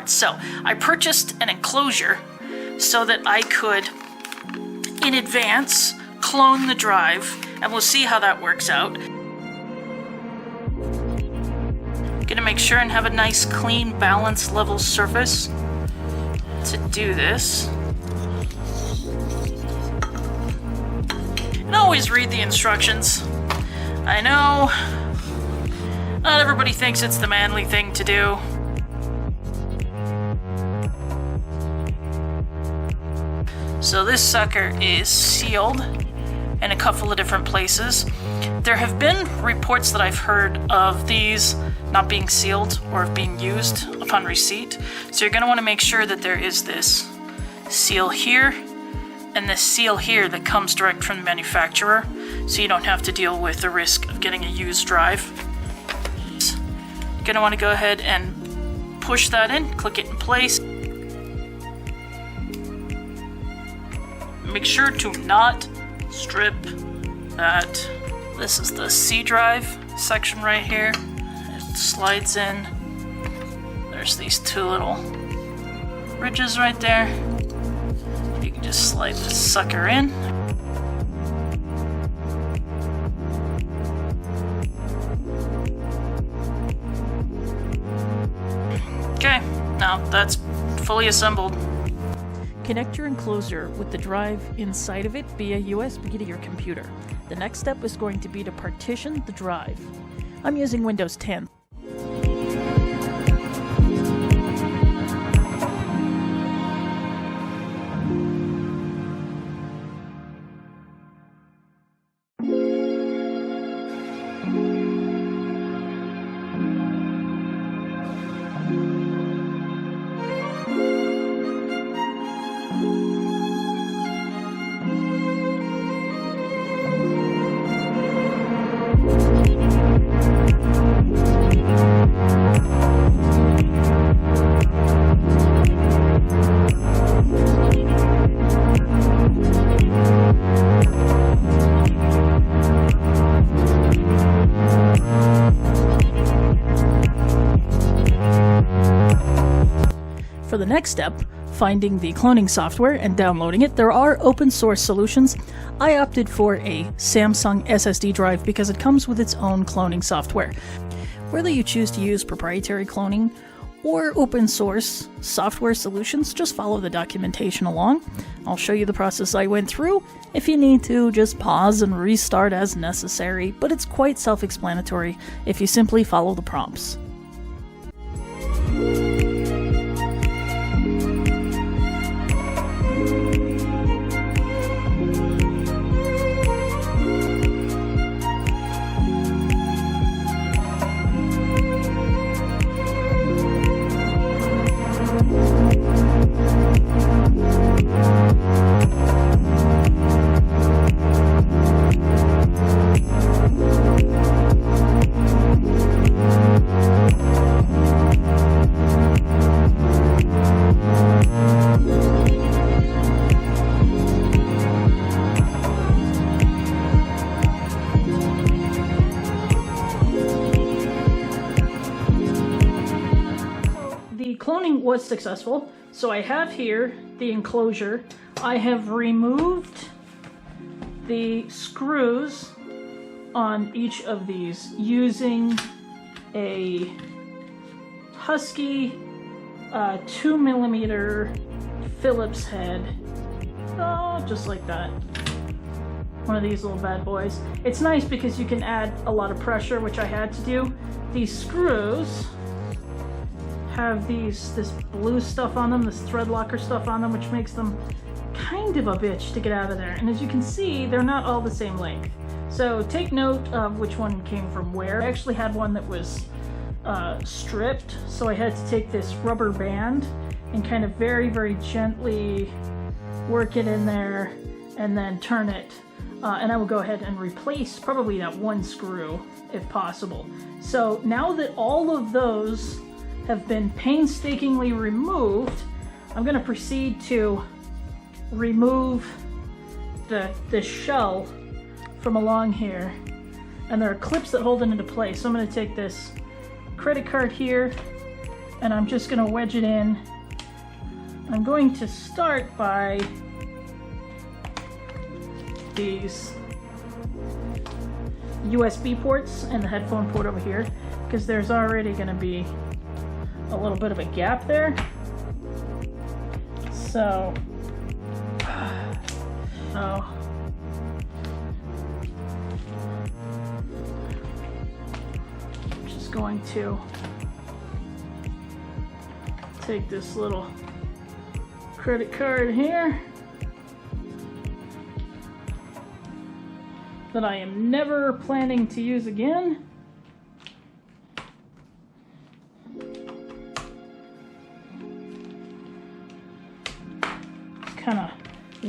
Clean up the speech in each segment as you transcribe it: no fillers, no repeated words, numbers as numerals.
So I purchased an enclosure so that I could, in advance, clone the drive, and we'll see how that works out. Gonna make sure and have a nice, clean, balanced, level surface to do this. And always read the instructions. I know not everybody thinks it's the manly thing to do. So this sucker is sealed in a couple of different places. There have been reports that I've heard of these not being sealed or being used upon receipt. So you're going to want to make sure that there is this seal here and this seal here that comes direct from the manufacturer, so you don't have to deal with the risk of getting a used drive. You're going to want to go ahead and push that in, click it in place. Make sure to not strip that. This is the C drive section right here. It slides in. There's these two little ridges right there. You can just slide this sucker in. Okay, now that's fully assembled. Connect your enclosure with the drive inside of it via USB to your computer. The next step is going to be to partition the drive. I'm using Windows 10. For the next step, finding the cloning software and downloading it, there are open source solutions. I opted for a Samsung SSD drive because it comes with its own cloning software. Whether you choose to use proprietary cloning or open source software solutions, just follow the documentation along. I'll show you the process I went through. If you need to, just pause and restart as necessary, but it's quite self-explanatory if you simply follow the prompts. Cloning was successful, so I have here the enclosure. I have removed the screws on each of these using a Husky 2mm Phillips head. Oh, just like that. One of these little bad boys. It's nice because you can add a lot of pressure, which I had to do. These screws have this blue stuff on them, this thread locker stuff on them, which makes them kind of a bitch to get out of there. And as you can see, they're not all the same length. So take note of which one came from where. I actually had one that was stripped, so I had to take this rubber band and kind of very, very gently work it in there and then turn it. And I will go ahead and replace probably that one screw if possible. So now that all of those have been painstakingly removed, I'm going to proceed to remove the shell from along here. and there are clips that hold it into place. So I'm going to take this credit card here, and I'm just going to wedge it in. I'm going to start by these USB ports and the headphone port over here, because there's already going to be a little bit of a gap there. So, I'm just going to take this little credit card here that I am never planning to use again. Kind of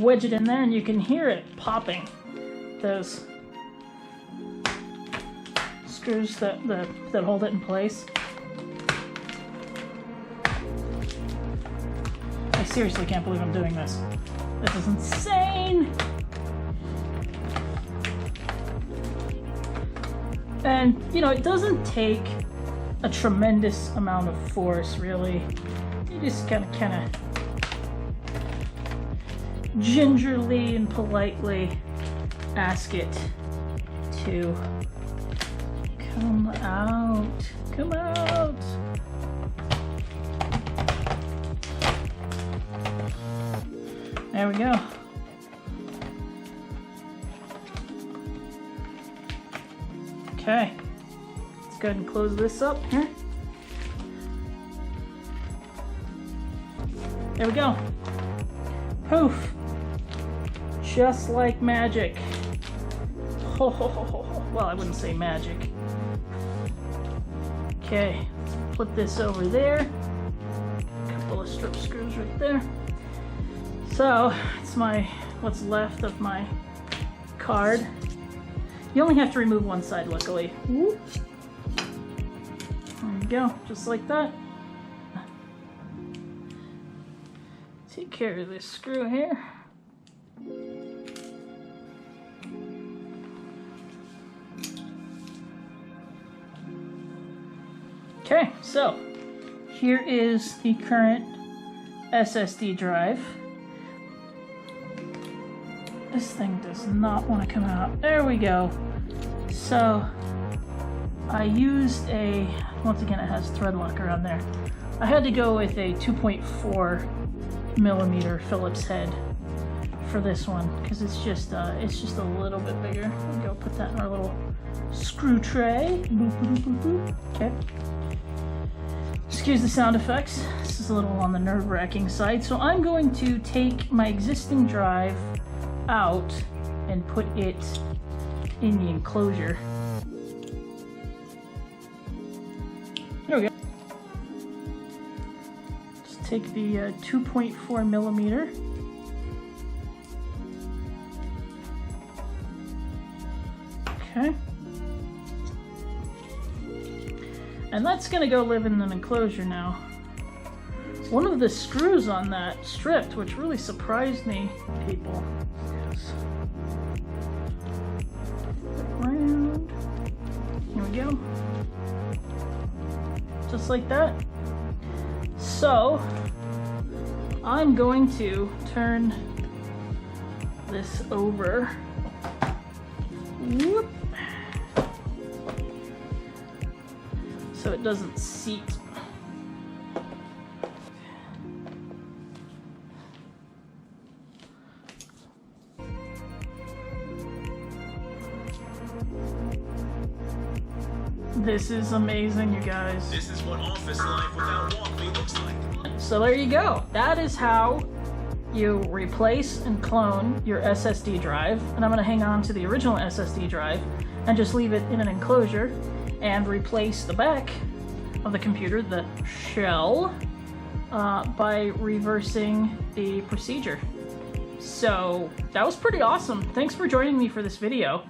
wedge it in there, and you can hear it popping. Those screws that hold it in place. I seriously can't believe I'm doing this. This is insane. And you know, it doesn't take a tremendous amount of force, really. You just kind of gingerly and politely ask it to come out. Come out. There we go. Okay. Let's go ahead and close this up here. There we go. Poof. Just like magic. Ho, ho, ho, ho, ho. Well, I wouldn't say magic. Okay, let's put this over there. A couple of strip screws right there. So, it's what's left of my card. You only have to remove one side, luckily. Whoop. There you go, just like that. Take care of this screw here. Okay, so here is the current SSD drive. This thing does not want to come out. There we go. So I used once again it has thread locker on there. I had to go with a 2.4 millimeter Phillips head for this one because it's just a little bit bigger. We'll go put that in our little screw tray. Boop, boop, boop, boop. Okay. Excuse the sound effects. This is a little on the nerve-wracking side. So I'm going to take my existing drive out and put it in the enclosure. There we go. Just take the 2.4 millimeter. Okay. And that's gonna go live in an enclosure now. One of the screws on that stripped, which really surprised me, people. Yes. Around. Here we go. Just like that. So, I'm going to turn this over. Whoop. So it doesn't seat. This is amazing, you guys. This is what office life without walking looks like. So there you go. That is how you replace and clone your SSD drive. And I'm going to hang on to the original SSD drive and just leave it in an enclosure and replace the back of the computer, the shell, by reversing the procedure. So that was pretty awesome. Thanks for joining me for this video.